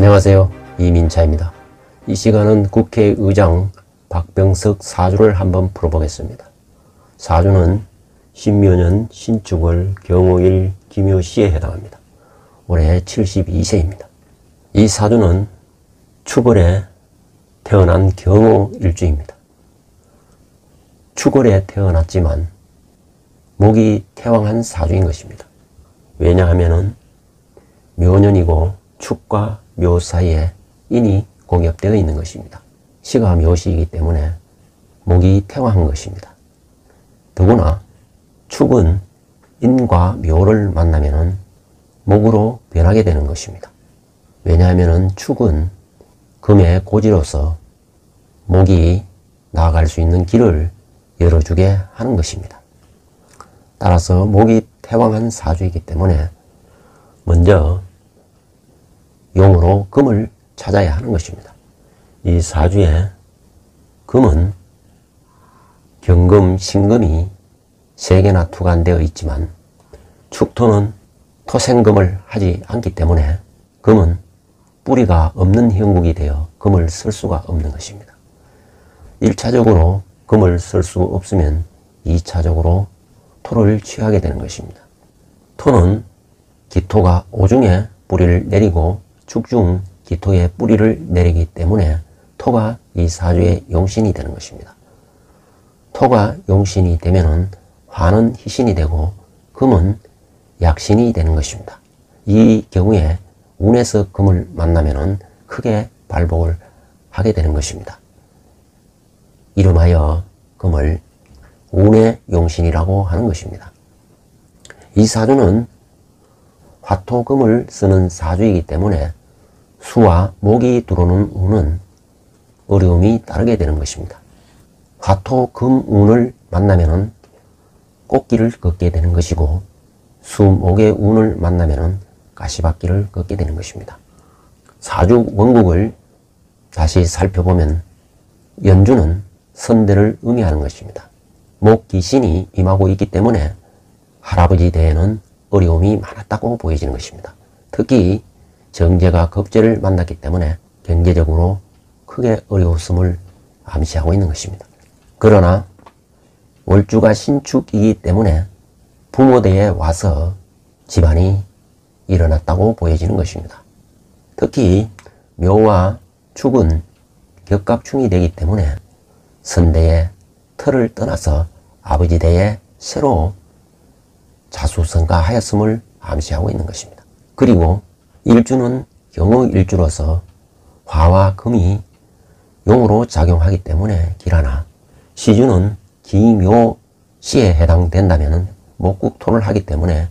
안녕하세요. 이민차입니다. 이 시간은 국회의장 박병석 사주를 한번 풀어보겠습니다. 사주는 신묘년 신축월 경오일 기묘시에 해당합니다. 올해 72세입니다. 이 사주는 축월에 태어난 경오일주입니다. 축월에 태어났지만 목이 태왕한 사주인 것입니다. 왜냐하면 묘년이고 축과 묘 사이에 인이 공엽되어 있는 것입니다. 시가 묘시이기 때문에 목이 태왕한 것입니다. 더구나 축은 인과 묘를 만나면 목으로 변하게 되는 것입니다. 왜냐하면 축은 금의 고지로서 목이 나아갈 수 있는 길을 열어주게 하는 것입니다. 따라서 목이 태왕한 사주이기 때문에 먼저 용으로 금을 찾아야 하는 것입니다. 이 사주에 금은 경금, 신금이 3개나 투관되어 있지만 축토는 토생금을 하지 않기 때문에 금은 뿌리가 없는 형국이 되어 금을 쓸 수가 없는 것입니다. 1차적으로 금을 쓸 수 없으면 2차적으로 토를 취하게 되는 것입니다. 토는 기토가 오중에 뿌리를 내리고 축중 기토에 뿌리를 내리기 때문에 토가 이 사주의 용신이 되는 것입니다. 토가 용신이 되면 화는 희신이 되고 금은 약신이 되는 것입니다. 이 경우에 운에서 금을 만나면 크게 발복을 하게 되는 것입니다. 이름하여 금을 운의 용신이라고 하는 것입니다. 이 사주는 화토금을 쓰는 사주이기 때문에 수와 목이 들어오는 운은 어려움이 따르게 되는 것입니다. 화토금 운을 만나면 꽃길을 걷게 되는 것이고 수, 목의 운을 만나면 가시밭길을 걷게 되는 것입니다. 사주 원국을 다시 살펴보면 연주는 선대를 의미하는 것입니다. 목 귀신이 임하고 있기 때문에 할아버지 대에는 어려움이 많았다고 보여지는 것입니다. 특히 정제가 겁제를 만났기 때문에 경제적으로 크게 어려웠음을 암시하고 있는 것입니다. 그러나 월주가 신축이기 때문에 부모대에 와서 집안이 일어났다고 보여지는 것입니다. 특히 묘와 축은 격갑충이 되기 때문에 선대의 틀을 떠나서 아버지 대에 새로 자수성가하였음을 암시하고 있는 것입니다. 그리고 일주는 경오일주로서 화와 금이 용으로 작용하기 때문에 기라나 시주는 기묘시에 해당된다면 목국토를 하기 때문에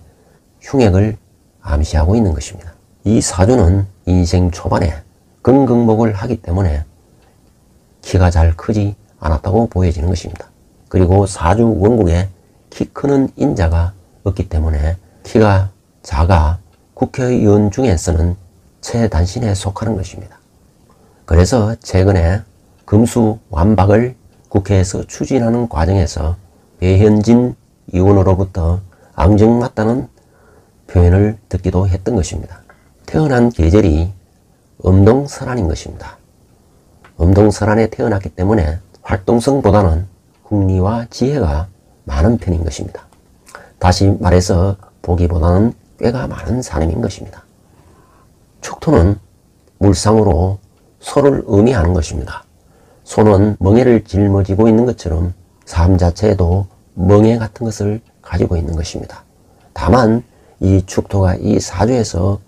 흉액을 암시하고 있는 것입니다. 이 사주는 인생 초반에 건극목을 하기 때문에 키가 잘 크지 않았다고 보여지는 것입니다. 그리고 사주 원국에 키 크는 인자가 없기 때문에 키가 작아 국회의원 중에서는 최단신에 속하는 것입니다. 그래서 최근에 금수완박을 국회에서 추진하는 과정에서 배현진 의원으로부터 앙증맞다는 표현을 듣기도 했던 것입니다. 태어난 계절이 음동설한인 것입니다. 음동설한에 태어났기 때문에 활동성보다는 흥리와 지혜가 많은 편인 것입니다. 다시 말해서 보기보다는 꾀가 많은 사람인 것입니다. 축토는 물상으로 소를 의미하는 것입니다. 소는 멍에를 짊어지고 있는 것처럼 삶 자체에도 멍에 같은 것을 가지고 있는 것입니다. 다만 이 축토가 이 사주에서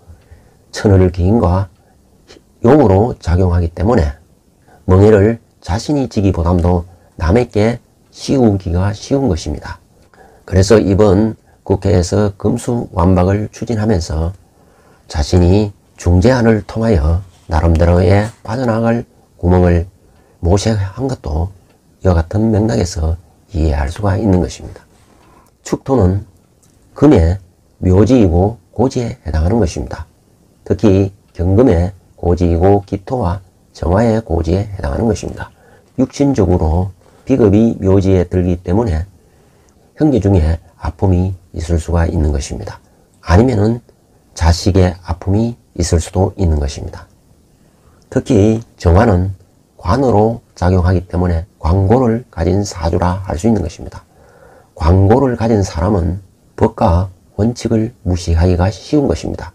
천을 기인과 용으로 작용하기 때문에 멍에를 자신이 지기보다도 남에게 씌우기가 쉬운 것입니다. 그래서 이번 국회에서 금수완박을 추진하면서 자신이 중재안을 통하여 나름대로의 빠져나갈 구멍을 모색한 것도 이와 같은 맥락에서 이해할 수가 있는 것입니다. 축토는 금의 묘지이고 고지에 해당하는 것입니다. 특히 경금의 고지이고 기토와 정화의 고지에 해당하는 것입니다. 육신적으로 비겁이 묘지에 들기 때문에 형제 중에 아픔이 있을 수가 있는 것입니다. 아니면은 자식의 아픔이 있을 수도 있는 것입니다. 특히 정화는 관으로 작용하기 때문에 광고를 가진 사주라 할 수 있는 것입니다. 광고를 가진 사람은 법과 원칙을 무시하기가 쉬운 것입니다.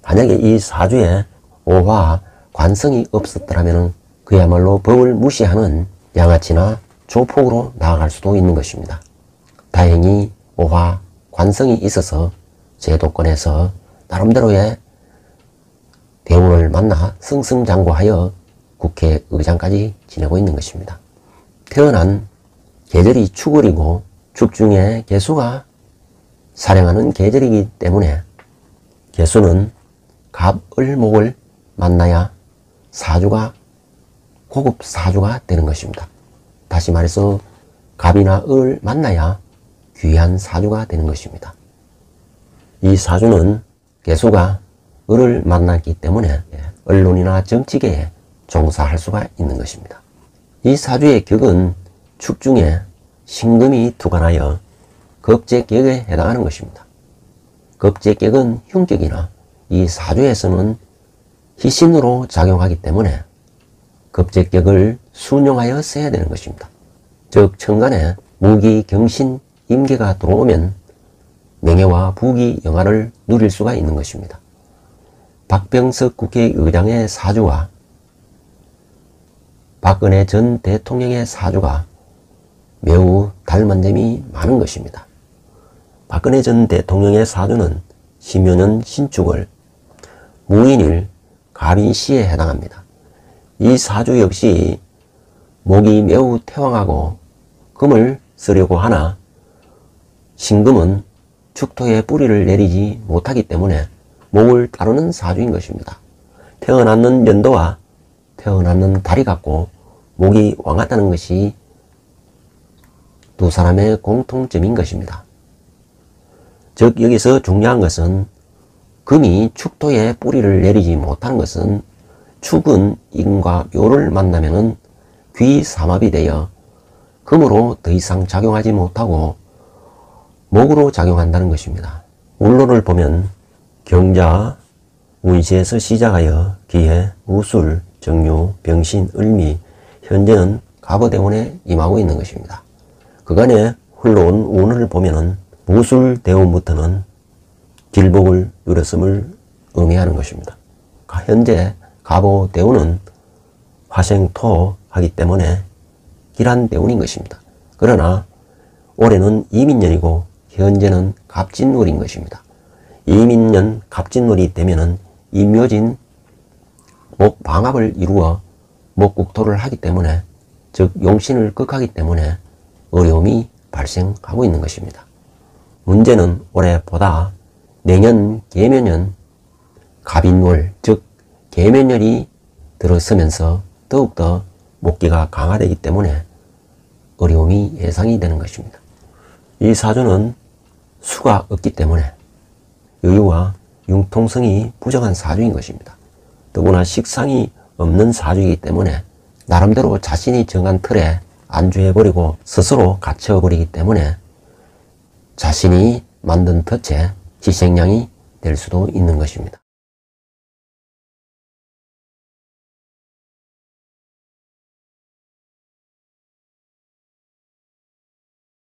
만약에 이 사주에 오화, 관성이 없었더라면 그야말로 법을 무시하는 양아치나 조폭으로 나아갈 수도 있는 것입니다. 다행히 오화, 관성이 있어서 제도권에서 나름대로의 대운을 만나 승승장구하여 국회의장까지 지내고 있는 것입니다. 태어난 계절이 축월이고 축중에 개수가 살행하는 계절이기 때문에 개수는 갑을목을 만나야 사주가 고급 사주가 되는 것입니다. 다시 말해서 갑이나 을을 만나야 귀한 사주가 되는 것입니다. 이 사주는 개수가 을을 만났기 때문에 언론이나 정치계에 종사할 수가 있는 것입니다. 이 사주의 격은 축중에 신금이 투관하여 겁재격에 해당하는 것입니다. 겁재격은 흉격이나 이 사주에서는 희신으로 작용하기 때문에 겁재격을 순용하여 써야 되는 것입니다. 즉 천간에 무기, 경신, 임계가 들어오면 명예와 부귀, 영화를 누릴 수가 있는 것입니다. 박병석 국회의장의 사주와 박근혜 전 대통령의 사주가 매우 닮은 점이 많은 것입니다. 박근혜 전 대통령의 사주는 신묘년 신축을 무인일 갑인시에 해당합니다. 이 사주 역시 목이 매우 태왕하고 금을 쓰려고 하나 신금은 축토에 뿌리를 내리지 못하기 때문에 목을 따르는 사주인 것입니다. 태어났는 연도와 태어났는 달이 같고 목이 왕하다는 것이 두 사람의 공통점인 것입니다. 즉 여기서 중요한 것은 금이 축토에 뿌리를 내리지 못하는 것은 축은 인과 묘를 만나면은 귀삼합이 되어 금으로 더 이상 작용하지 못하고 목으로 작용한다는 것입니다. 운로를 보면 경자, 운시에서 시작하여 기해, 우술, 정유, 병신, 을미, 현재는 갑오대운에 임하고 있는 것입니다. 그간에 흘러온 운을 보면은 무술 대운부터는 길복을 누렸음을 의미하는 것입니다. 현재 갑오대운은 화생토 하기 때문에 길한 대운인 것입니다. 그러나 올해는 이민년이고 현재는 갑진월인 것입니다. 이민년 갑진월이 되면은 임묘진 목방합을 이루어 목국토를 하기 때문에 즉 용신을 극하기 때문에 어려움이 발생하고 있는 것입니다. 문제는 올해보다 내년 계묘년 갑인월 즉 계묘년이 들어서면서 더욱더 목기가 강화되기 때문에 어려움이 예상이 되는 것입니다. 이 사주는 수가 없기 때문에 여유와 융통성이 부족한 사주인 것입니다. 더구나 식상이 없는 사주이기 때문에 나름대로 자신이 정한 틀에 안주해버리고 스스로 갇혀버리기 때문에 자신이 만든 덫에 희생양이 될 수도 있는 것입니다.